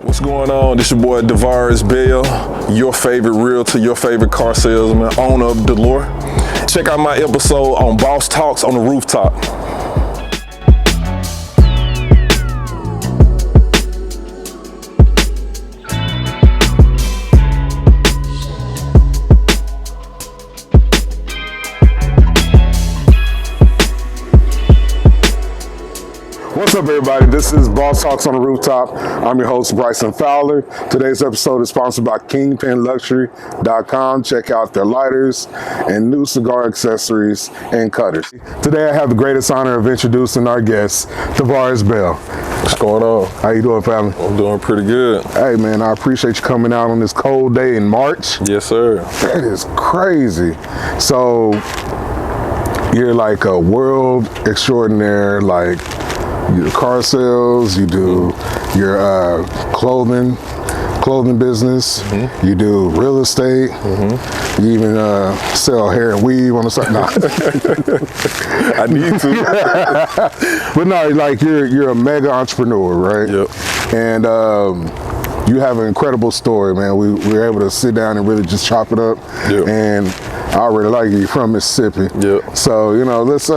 What's going on? This your boy Davarus Bell, your favorite realtor, your favorite car salesman, owner of Dalore. Check out my episode on Boss Talks on the Rooftop. What's up, everybody? This is Boss Talks on the Rooftop. I'm your host, Bryson Fowler. Today's episode is sponsored by KingpinLuxury.com. Check out their lighters and new cigar accessories and cutters. Today, I have the greatest honor of introducing our guest, Davarus Bell. What's going on? How you doing, family? I'm doing pretty good. Hey, man, I appreciate you coming out on this cold day in March. Yes, sir. That is crazy. So, you're like a world extraordinaire, like, you do car sales, you do your clothing business, you do real estate, you even sell hair and weave on the side. No. I need to. But no, like you're a mega entrepreneur, right? Yep. And you have an incredible story, man. We were able to sit down and really just chop it up. Yep. And I already like you. You're from Mississippi. Yep. So, you know, let's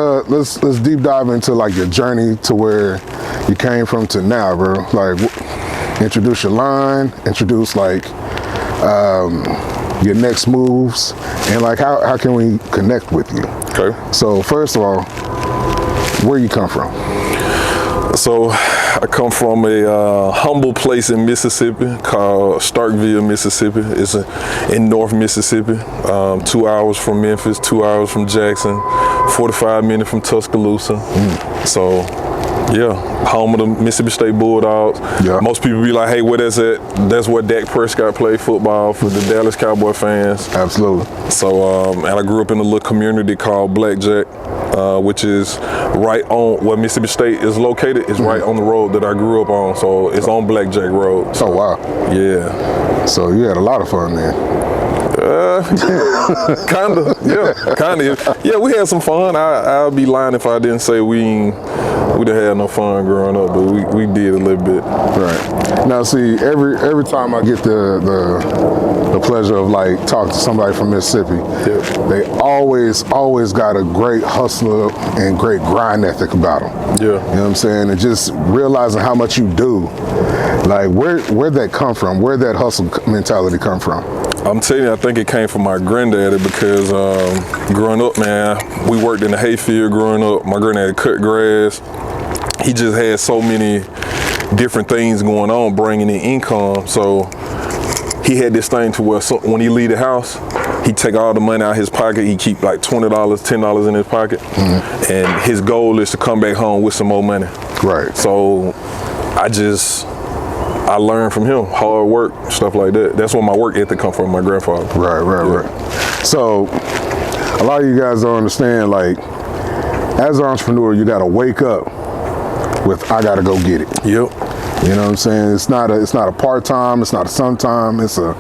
deep dive into like your journey to where you came from to now, bro. Like, introduce your line, introduce like your next moves, and like how can we connect with you? Okay. So first of all, where you come from? So I come from a humble place in Mississippi called Starkville, Mississippi. It's in North Mississippi, 2 hours from Memphis, 2 hours from Jackson, 45 minutes from Tuscaloosa. So yeah, home of the Mississippi State Bulldogs. Yeah. Most people be like, hey, where that's at? That's where Dak Prescott played football for the Dallas Cowboy fans. Absolutely. So, and I grew up in a little community called Blackjack, which is right on where Mississippi State is located. It's right on the road that I grew up on. So it's on Blackjack Road. So, oh, wow. Yeah. So you had a lot of fun then. Kinda, yeah, kinda. Yeah, we had some fun. I'll be lying if I didn't say we didn't have no fun growing up, but we did a little bit. Right. Now, see, every time I get the pleasure of like talking to somebody from Mississippi, they always got a great hustler and great grind ethic about them. Yeah. You know what I'm saying? And just realizing how much you do. Like, where'd that come from? Where'd that hustle mentality come from? I'm telling you, I think it came from my granddaddy because growing up, man, we worked in the hayfield growing up. My granddaddy cut grass. He just had so many different things going on, bringing in income. So he had this thing to where when he leave the house, he take all the money out of his pocket. He keep like $20, $10 in his pocket. And his goal is to come back home with some more money. Right. So I learned from him, hard work, stuff like that. That's where my work ethic come from, my grandfather. Right. So a lot of you guys don't understand, like, as an entrepreneur, you gotta wake up with, I gotta go get it. Yep. You know what I'm saying? It's not a part-time, it's not a sometime, it's a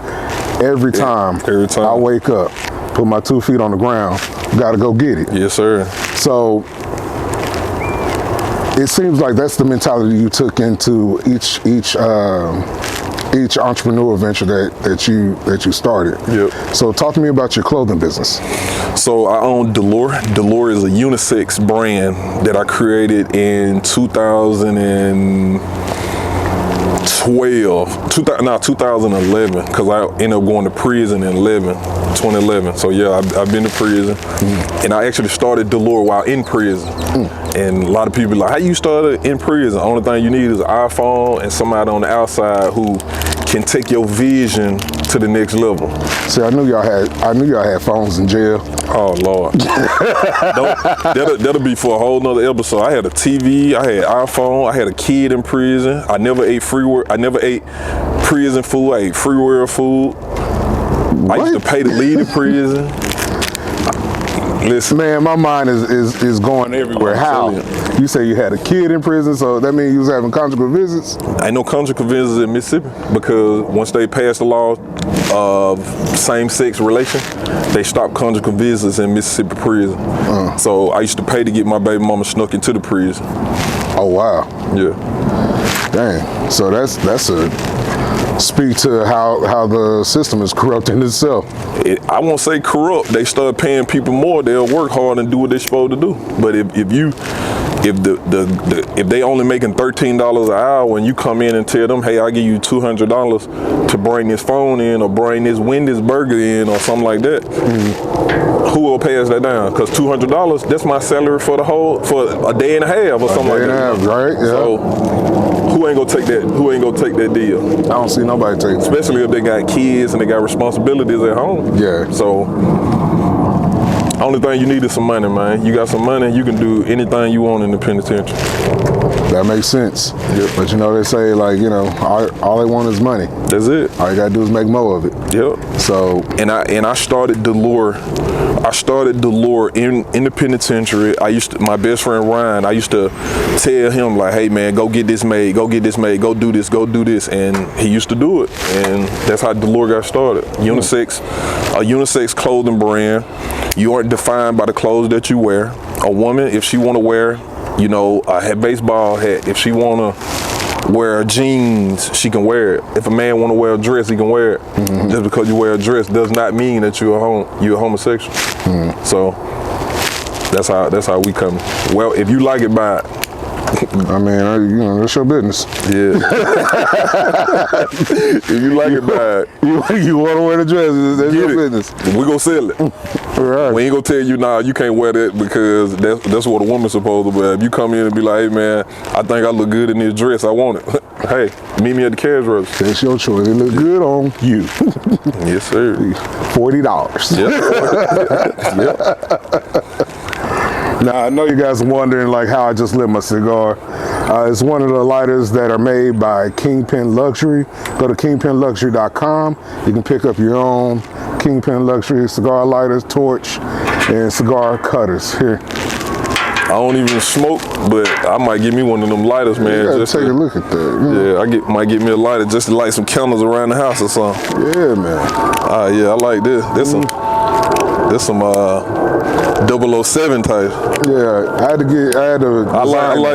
every time I wake up, put my 2 feet on the ground, gotta go get it. Yes, sir. So it seems like that's the mentality you took into each entrepreneur venture that you started. Yep. So talk to me about your clothing business. So I own Dalore. Dalore is a unisex brand that I created in 2011, because I ended up going to prison in 2011. So yeah, I've been to prison, and I actually started Dalore while in prison. And a lot of people are like, how you started in prison? Only thing you need is an iPhone and somebody on the outside who can take your vision to the next level. See, I knew y'all had phones in jail. Oh Lord, that'll be for a whole nother episode. I had a TV, I had iPhone, I had a kid in prison. I never ate prison food. I ate free world food. What? I used to pay to leave the prison. Listen, man, my mind is going everywhere. How? You say you had a kid in prison, so that means you was having conjugal visits? Ain't no conjugal visits in Mississippi because once they passed the law of same-sex relation, they stopped conjugal visits in Mississippi prison. So I used to pay to get my baby mama snuck into the prison. Oh wow. Yeah. Dang. So that's a speak to how the system is corrupting itself. I won't say corrupt. They start paying people more, they'll work hard and do what they're supposed to do. But if they only making $13 an hour and you come in and tell them, hey, I'll give you $200 to bring this phone in or bring this Wendy's burger in or something like that, who will pay us that down? Because $200, that's my salary for a day and a half or something like that. Right? Yeah. So who ain't gonna take that? Who ain't gonna take that deal? I don't see nobody taking it. Especially if they got kids and they got responsibilities at home. Yeah. So only thing you need is some money, man. You got some money, you can do anything you want in the penitentiary. That makes sense. Yep. But you know, they say like, you know, all they want is money. That's it. All you gotta do is make more of it. Yep. So I started Dalore. I started Dalore in the penitentiary. My best friend Ryan, I used to tell him like, hey man, go get this made, go do this, and he used to do it. And that's how Dalore got started. A unisex clothing brand. You aren't defined by the clothes that you wear. A woman, if she want to wear, you know, a baseball hat, if she want to wear jeans, she can wear it. If a man want to wear a dress, he can wear it. Just because you wear a dress does not mean that you're a homosexual. So that's how we come. Well, if you like it, buy it. I mean, you know, that's your business. Yeah. If you like it, buy it. You want to wear the dress, that's your business. We gonna sell it. Right. We ain't gonna tell you, nah, you can't wear that because that's what a woman's supposed to wear. If you come in and be like, hey man, I think I look good in this dress, I want it. Hey, meet me at the cash register. That's your choice. It look good on you. Yes, sir. $40. Yep. Now, I know you guys are wondering like how I just lit my cigar. It's one of the lighters that are made by Kingpin Luxury. Go to kingpinluxury.com. You can pick up your own Kingpin Luxury cigar lighters, torch, and cigar cutters. Here. I don't even smoke, but I might get me one of them lighters, man. Yeah, just take a look at that. Yeah, might get me a lighter just to light some candles around the house or something. Yeah, man. Yeah, I like this. This some 007 type. Yeah, I like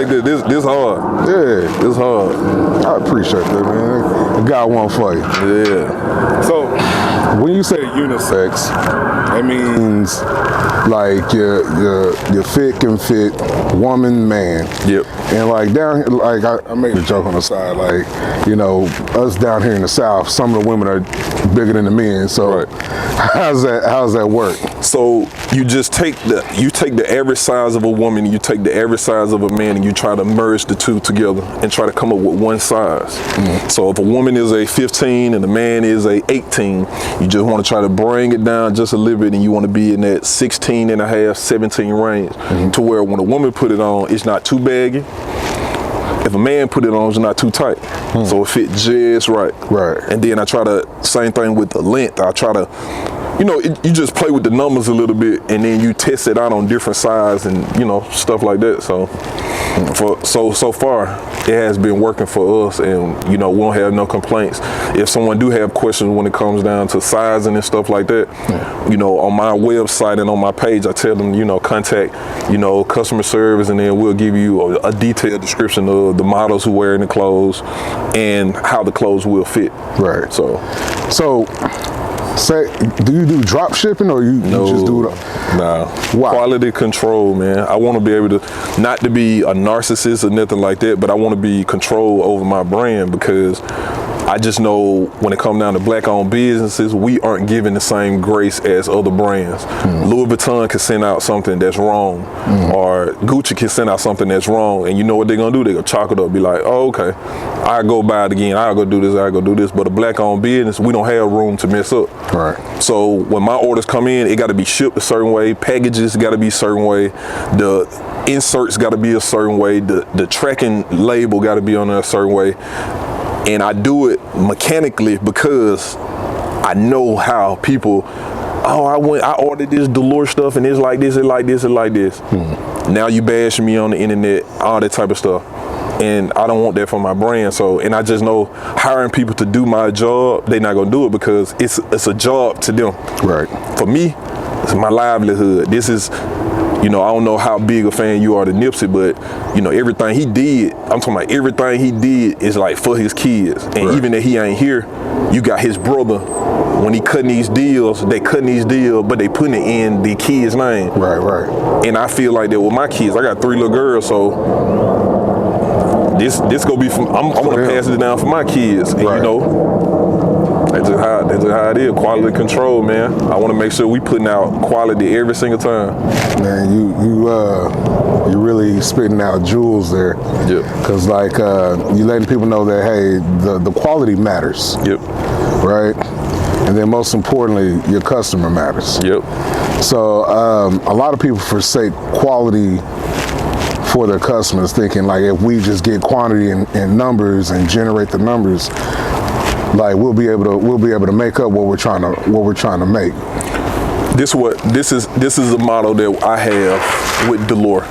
this. This hard. Yeah, this hard. I appreciate that, man. I got one for you. Yeah. So when you say unisex, that means like your fit can fit woman, man. Yep. And like down, like I made a joke on the side, like, you know, us down here in the South, some of the women are bigger than the men. So how's that work? So you just take the average size of a woman, you take the average size of a man, and you try to merge the two together and try to come up with one size. So if a woman is a 15 and a man is a 18, you just want to try to bring it down just a little bit, and you want to be in that 16 and a half, 17 range, to where when a woman put it on, it's not too baggy. If a man put it on, it's not too tight. So it fit just right. Right. And then I try to, same thing with the length, I try to, you know, you just play with the numbers a little bit, and then you test it out on different sides and, you know, stuff like that. So so far it has been working for us, and, you know, we don't have no complaints. If someone do have questions when it comes down to sizing and stuff like that, you know, on my website and on my page, I tell them, you know, contact, you know, customer service, and then we'll give you a detailed description of the models who wearing the clothes and how the clothes will fit. Right. So say, do you do drop shipping, or you just do it? Nah. Why? Quality control, man. I want to be able to, not to be a narcissist or nothing like that, but I want to be control over my brand, because I just know when it comes down to black-owned businesses, we aren't given the same grace as other brands. Louis Vuitton can send out something that's wrong, or Gucci can send out something that's wrong, and you know what they're gonna do? They're gonna chalk it up, be like, oh, okay, I go buy it again, I'll go do this, But a black-owned business, we don't have room to mess up. Right. So when my orders come in, it got to be shipped a certain way, packages got to be a certain way, the inserts got to be a certain way, the tracking label got to be on there a certain way. And I do it mechanically because I know how people, I ordered this Dalore stuff and it's like this, Now you bash me on the internet, all that type of stuff. And I don't want that for my brand. So, and I just know hiring people to do my job, they're not gonna do it because it's a job to them. Right. For me, it's my livelihood. This is You know, I don't know how big a fan you are to Nipsey, but you know, everything he did, I'm talking about everything he did is like for his kids. And even if he ain't here, you got his brother, when he cutting these deals, they cutting these deals, but they putting it in the kid's name. Right. And I feel like that with my kids. I got 3 little girls, so this gonna be from, I'm gonna pass it down for my kids. And you know, that's just how it is. Quality control, man. I want to make sure we putting out quality every single time. Man, you really spitting out jewels there. Yep. Cause like you letting people know that hey, the quality matters. Yep. Right. And then most importantly, your customer matters. Yep. So a lot of people forsake quality for their customers, thinking like if we just get quantity and numbers and generate the numbers, like we'll be able to make up what we're trying to make. This is a motto that I have with Dalore.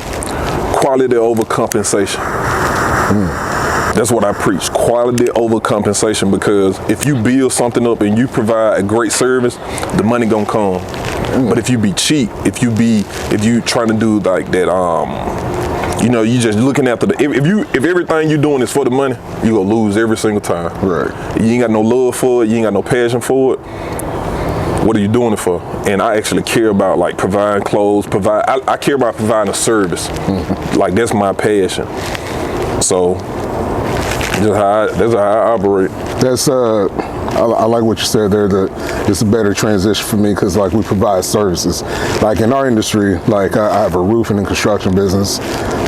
Quality over compensation. That's what I preach. Quality over compensation, because if you build something up and you provide a great service, the money gonna come. But if you be cheap, if you trying to do like that, you know, you just looking after if everything you doing is for the money, you gonna lose every single time. Right. You ain't got no love for it, you ain't got no passion for it. What are you doing it for? And I actually care about like providing clothes, I care about providing a service. Like that's my passion. So that's how I operate. That's I like what you said there. It's a better transition for me because like we provide services. Like in our industry, like I have a roofing and construction business.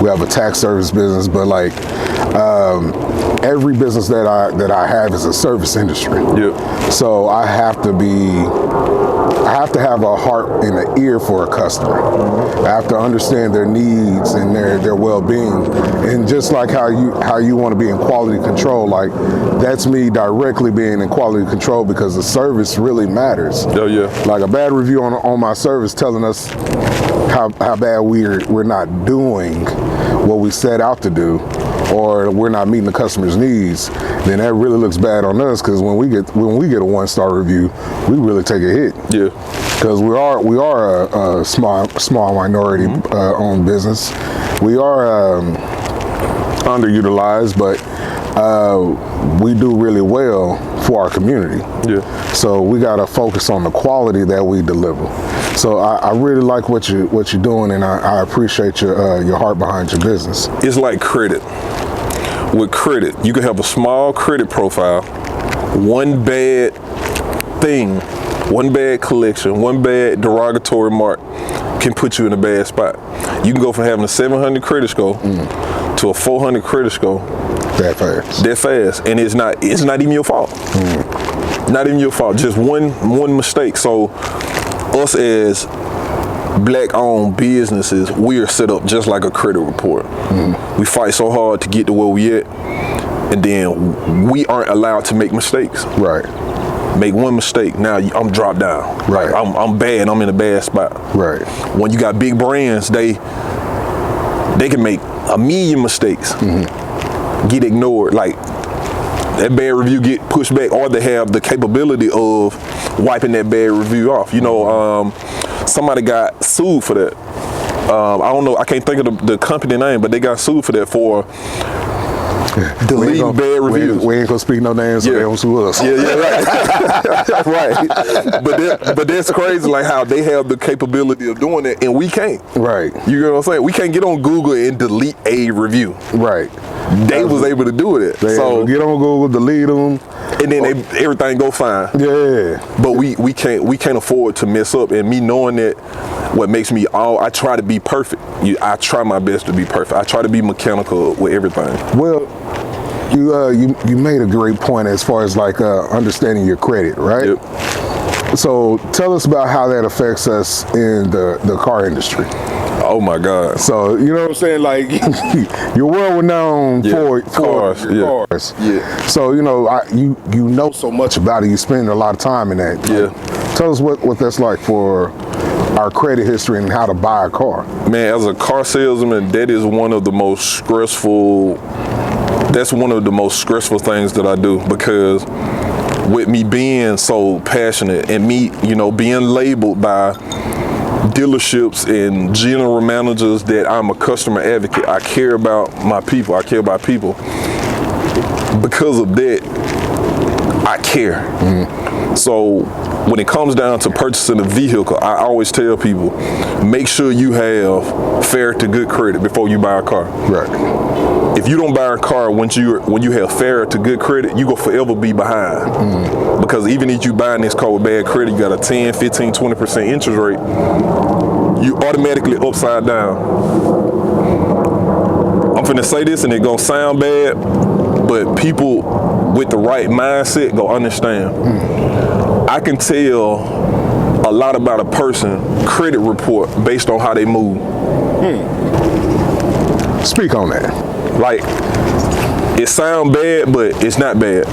We have a tax service business, but like every business that I have is a service industry. Yep. So I have to have a heart and an ear for a customer. I have to understand their needs and their well-being. And just like how you want to be in quality control, like that's me directly being in quality control because the service really matters. Oh yeah. Like a bad review on my service telling us how bad we're not doing what we set out to do, or we're not meeting the customer's needs, then that really looks bad on us. Because when we get a 1-star review, we really take a hit. Yeah. Because we are a small minority owned business. We are underutilized, but we do really well for our community. Yeah. So we got to focus on the quality that we deliver. So I really like what you're doing, and I appreciate your heart behind your business. It's like credit. With credit, you can have a small credit profile. One bad thing, one bad collection, one bad derogatory mark can put you in a bad spot. You can go from having a 700 credit score to a 400 credit score that fast. And it's not even your fault. Not even your fault. Just one mistake. So us as Black-owned businesses, we are set up just like a credit report. We fight so hard to get to where we at, and then we aren't allowed to make mistakes. Right. Make one mistake, now I'm dropped down. Right. I'm bad. I'm in a bad spot. Right. When you got big brands, they can make 1,000,000 mistakes, get ignored. Like that bad review get pushed back, or they have the capability of wiping that bad review off. You know, somebody got sued for that. I don't know, I can't think of the company name, but they got sued for that, for deleting bad reviews. We ain't gonna speak no names, so they don't sue us. Yeah, right. Right. But that's crazy, like how they have the capability of doing it and we can't. Right. You know what I'm saying? We can't get on Google and delete a review. Right. They was able to do it. So get on Google, delete them, and then everything go fine. Yeah. But we can't afford to mess up. And me knowing that, what makes me I try to be perfect. I try my best to be perfect. I try to be mechanical with everything. Well, you made a great point as far as like understanding your credit, right? Yep. So tell us about how that affects us in the car industry. Oh my God. So you know what I'm saying? Like you're world renowned for cars. Cars. Yeah. So you know you know so much about it. You spend a lot of time in that. Yeah. Tell us what that's like for our credit history and how to buy a car. Man, as a car salesman, that is one of the most stressful. That's one of the most stressful things that I do, because with me being so passionate and me, you know, being labeled by dealerships and general managers that I'm a customer advocate. I care about my people. I care about people. Because of that, I care. So when it comes down to purchasing a vehicle, I always tell people, make sure you have fair to good credit before you buy a car. Right. If you don't buy a car when you have fair to good credit, you go forever be behind. Because even if you buying this car with bad credit, you got a 10, 15, 20% interest rate, you automatically upside down. I'm finna say this and it gonna sound bad, but people with the right mindset go understand. I can tell a lot about a person credit report based on how they move. Speak on that. Like, it sound bad, but it's not bad.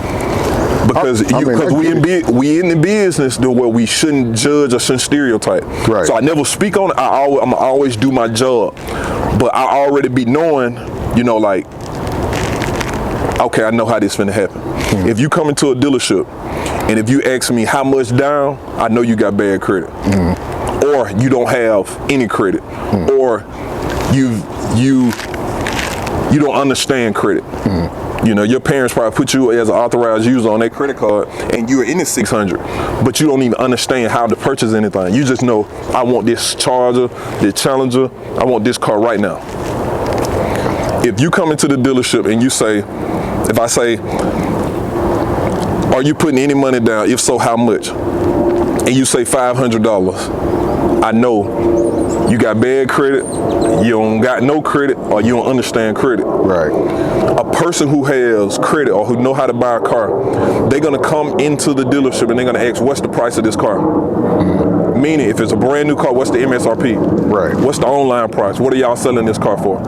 Because we in the business to where we shouldn't judge or shouldn't stereotype. Right. So I never speak on it. I'm always do my job. But I already be knowing, like, okay, I know how this finna happen. If you come into a dealership and if you ask me how much down, I know you got bad credit. Or you don't have any credit. Or you don't understand credit. Your parents probably put you as an authorized user on their credit card and you're in the 600, but you don't even understand how to purchase anything. You just know, I want this Charger, this Challenger, I want this car right now. If you come into the dealership and you say, if I say, are you putting any money down? If so, how much? And you say $500, I know you got bad credit, you don't got no credit, or you don't understand credit. Right. A person who has credit or who know how to buy a car, they're gonna come into the dealership and they're gonna ask, what's the price of this car? Meaning, if it's a brand new car, what's the MSRP? Right. What's the online price? What are y'all selling this car for?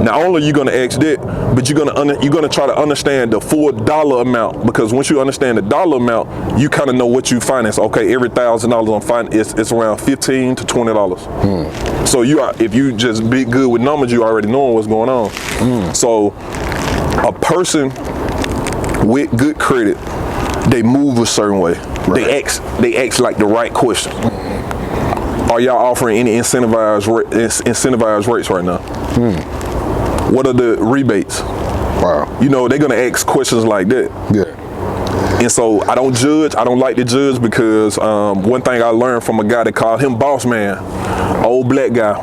Not only are you gonna ask that, but you're gonna try to understand the full dollar amount, because once you understand the dollar amount, you kind of know what you finance. Okay, every $1,000 on finance, it's around $15 to $20. So if you just be good with numbers, you already know what's going on. So a person with good credit, they move a certain way. Right. They ask like the right question. Are y'all offering any incentivized rates right now? What are the rebates? Wow. They're gonna ask questions like that. Yeah. And so I don't judge. I don't like to judge because one thing I learned from a guy that called him Boss Man, old black guy,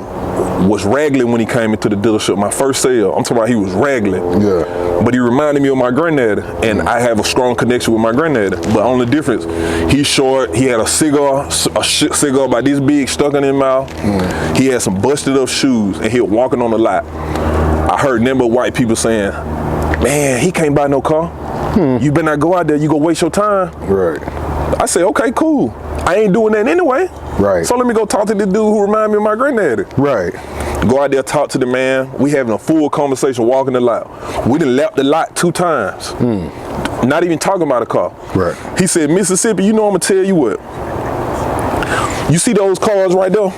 was raggling when he came into the dealership. My first sale, I'm talking about he was raggling. Yeah. But he reminded me of my granddad, and I have a strong connection with my granddad. But only difference, he's short, he had a cigar about this big stuck in his mouth. He had some busted up shoes, and he was walking on the lot. I heard nothing but white people saying, man, he can't buy no car. You better not go out there, you gonna waste your time. Right. I said, okay, cool. I ain't doing that anyway. Right. So let me go talk to the dude who remind me of my granddaddy. Right. Go out there, talk to the man. We having a full conversation, walking the lot. We done left the lot 2 times. Not even talking about a car. Right. He said, Mississippi, I'm gonna tell you what. You see those cars right there?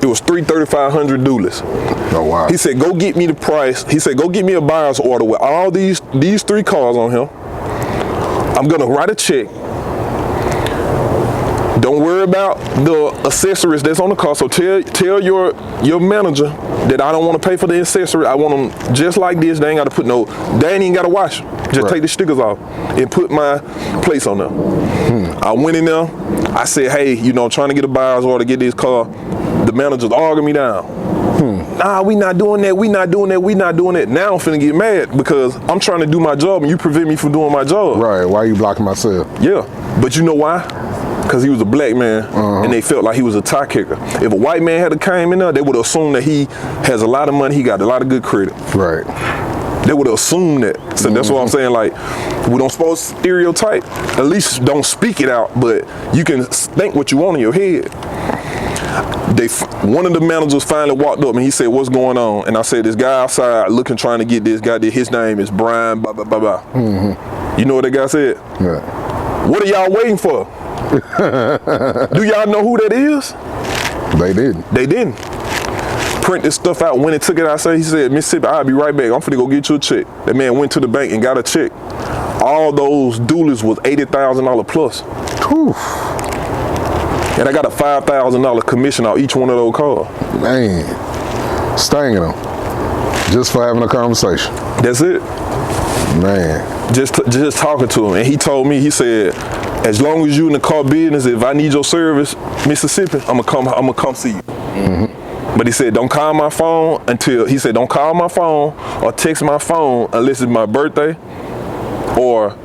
It was 3,500 dualies. Oh, wow. He said, go get me the price. He said, go get me a buyer's order with all these 3 cars on here. I'm gonna write a check. Don't worry about the accessories that's on the car. So tell your manager that I don't want to pay for the accessory. I want them just like this. They ain't got to put they ain't even got to wash them. Just take the stickers off and put my place on them. I went in there. I said, hey, I'm trying to get a buyer's order to get this car. The manager's arguing me down. Nah, we not doing that. We not doing that. We not doing that. Now I'm finna get mad because I'm trying to do my job and you prevent me from doing my job. Right. Why are you blocking my sale? Yeah. But you know why? Because he was a black man and they felt like he was a tie kicker. If a white man had came in there, they would have assumed that he has a lot of money, he got a lot of good credit. Right. They would have assumed that. So that's what I'm saying, like, we don't supposed to stereotype. At least don't speak it out, but you can think what you want in your head. One of the managers finally walked up and he said, what's going on? And I said, this guy outside looking, trying to get this guy, his name is Brian, blah, blah, blah, blah. You know what that guy said? Yeah. What are y'all waiting for? Do y'all know who that is? They didn't. They didn't. Print this stuff out. When it took it outside, he said, Mississippi, I'll be right back. I'm finna go get you a check. That man went to the bank and got a check. All those dualies was $80,000 plus. Whew. And I got a $5,000 commission on each one of those cars. Man, stinging them just for having a conversation. That's it. Man. Just talking to him. And he told me, he said, as long as you in the car business, if I need your service, Mississippi, I'm gonna come see you. But he said, don't call my phone don't call my phone or text my phone unless it's my birthday, or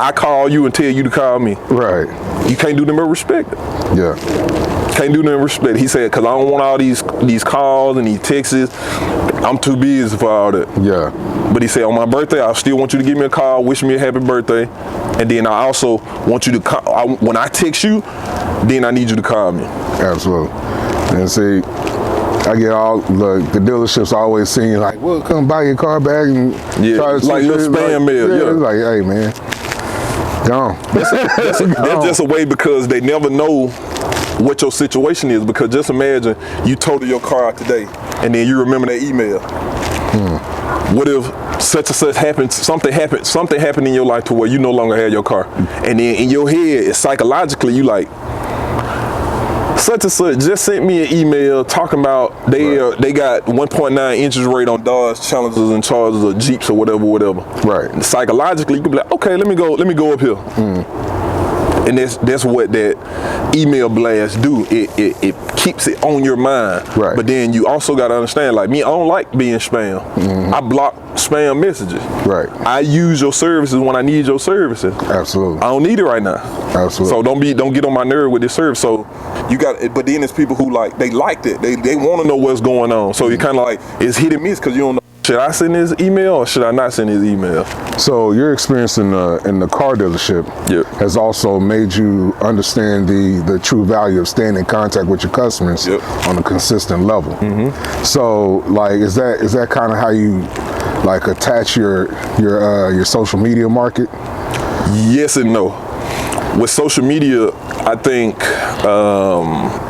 I call you and tell you to call me. Right. You can't do them with respect. Yeah. Can't do them with respect. He said, because I don't want all these calls and these texts. I'm too busy for all that. Yeah. But he said, on my birthday, I still want you to give me a call, wish me a happy birthday. And then I also want you to call, when I text you, then I need you to call me. Absolutely. And see, I get all the dealerships always seeing like, well, come buy your car back and try to like little spam mail. Yeah, it's like, hey man, gone. That's just a way, because they never know what your situation is. Because just imagine you totaled your car out today, and then you remember that email. What if such and such happened? Something happened in your life to where you no longer have your car, and then in your head, it's psychologically you like, such and such just sent me an email talking about they got 1.9 interest rate on Dodge Challengers and Chargers or Jeeps or whatever. Right. And psychologically, you can be like, okay, let me go up here. And that's what that email blast do. It keeps it on your mind. Right. But then you also got to understand, like me, I don't like being spam. I block spam messages. Right. I use your services when I need your services. Absolutely. I don't need it right now. Absolutely. So don't get on my nerve with this service. So you got, but then there's people who they liked it. They want to know what's going on. So you kind of like, it's hit and miss, because you don't know, should I send this email or should I not send this email? So your experience in the car dealership has also made you understand the true value of staying in contact with your customers on a consistent level. So like, is that kind of how you like attach your social media market? Yes and no. With social media, I think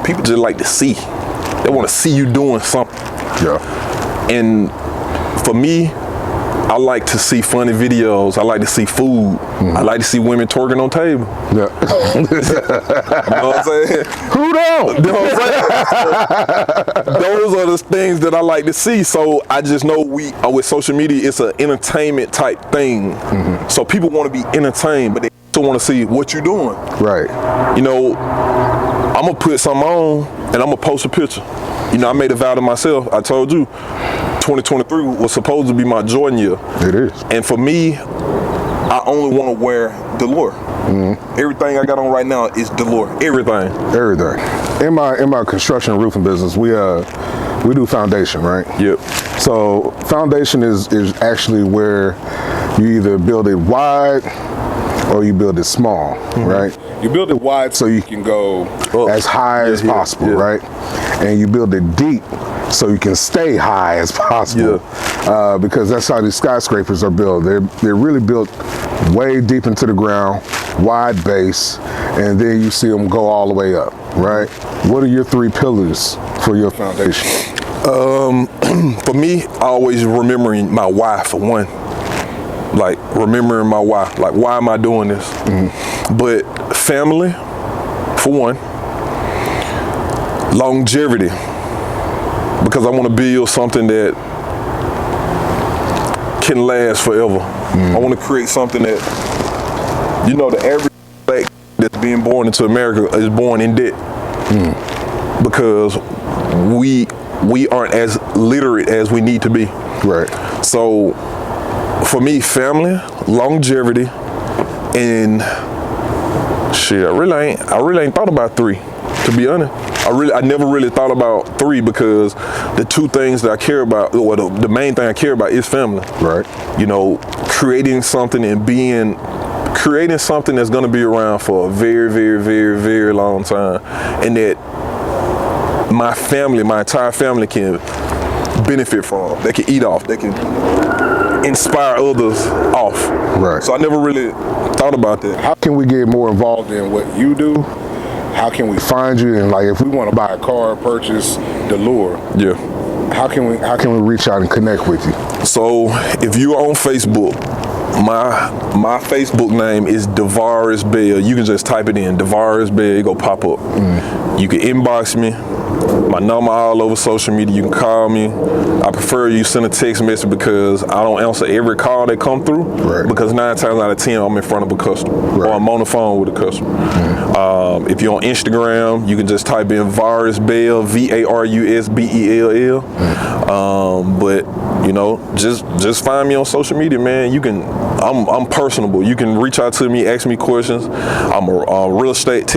people just like to see. They want to see you doing something. Yeah. And for me, I like to see funny videos. I like to see food. I like to see women twerking on table. Yeah. You know what I'm saying? Who don't? You know what I'm saying? Those are the things that I like to see. So I just know with social media, it's an entertainment type thing. So people want to be entertained, but they also want to see what you're doing. Right. You know, I'm going to put something on and I'm going to post a picture. You know, I made a vow to myself. I told you, 2023 was supposed to be my Jordan year. It is. And for me, I only want to wear Dalore. Everything I got on right now is Dalore. Everything. In my construction and roofing business, we do foundation, right? Yep. So foundation is actually where you either build it wide or you build it small, right? You build it wide so you can go as high as possible, right? And you build it deep so you can stay high as possible, because that's how these skyscrapers are built. They're really built way deep into the ground, wide base, and then you see them go all the way up, right? What are your 3 pillars for your foundation? For me, always remembering my why, for one. Like remembering my why. Like, why am I doing this? But family, for one. Longevity, because I want to build something that can last forever. I want to create something that, you know, the average black that's being born into America is born in debt, because we aren't as literate as we need to be. Right. So for me, family, longevity, and shit, I really ain't thought about 3, to be honest. I never really thought about 3, because the 2 things that I care about, or the main thing I care about, is family. Right. You know, creating something that's going to be around for a very, very, very, very long time, and that my family, my entire family, can benefit from. They can eat off. They can inspire others off. Right. So I never really thought about that. How can we get more involved in what you do? How can we find you? And like, if we want to buy a car, purchase Dalore, how can we reach out and connect with you? So if you're on Facebook, My Facebook name is Davarus Bell. You can just type it in, Davarus Bell, it go pop up. You can inbox me. My number all over social media. You can call me. I prefer you send a text message because I don't answer every call that come through. Right. Because 9 times out of 10 I'm in front of a customer or I'm on the phone with a customer. If you're on Instagram, you can just type in Varus Bell, VARUSBELL. But you know, just find me on social media, man. I'm personable. You can reach out to me, ask me questions. I'm a licensed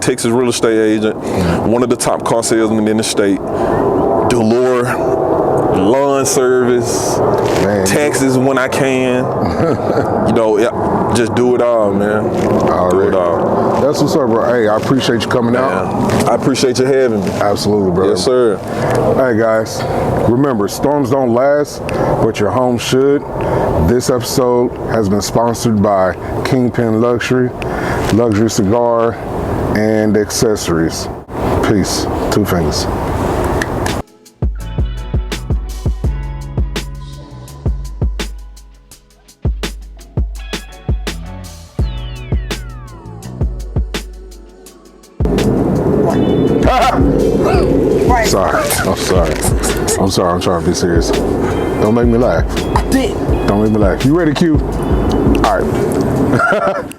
Texas real estate agent, one of the top car salesmen in the state. Dalore, lawn service, man, taxes when I can. You know, just do it all, man. Do it all. That's what's up, bro. Hey, I appreciate you coming out. I appreciate you having me. Absolutely, bro. Yes, sir. Hey, guys, remember, storms don't last, but your home should. This episode has been sponsored by Kingpin Luxury Cigar and Accessories. Peace. 2 fingers. I'm sorry. I'm trying to be serious. Don't make me laugh. I did. Don't make me laugh. You ready, Q? All right.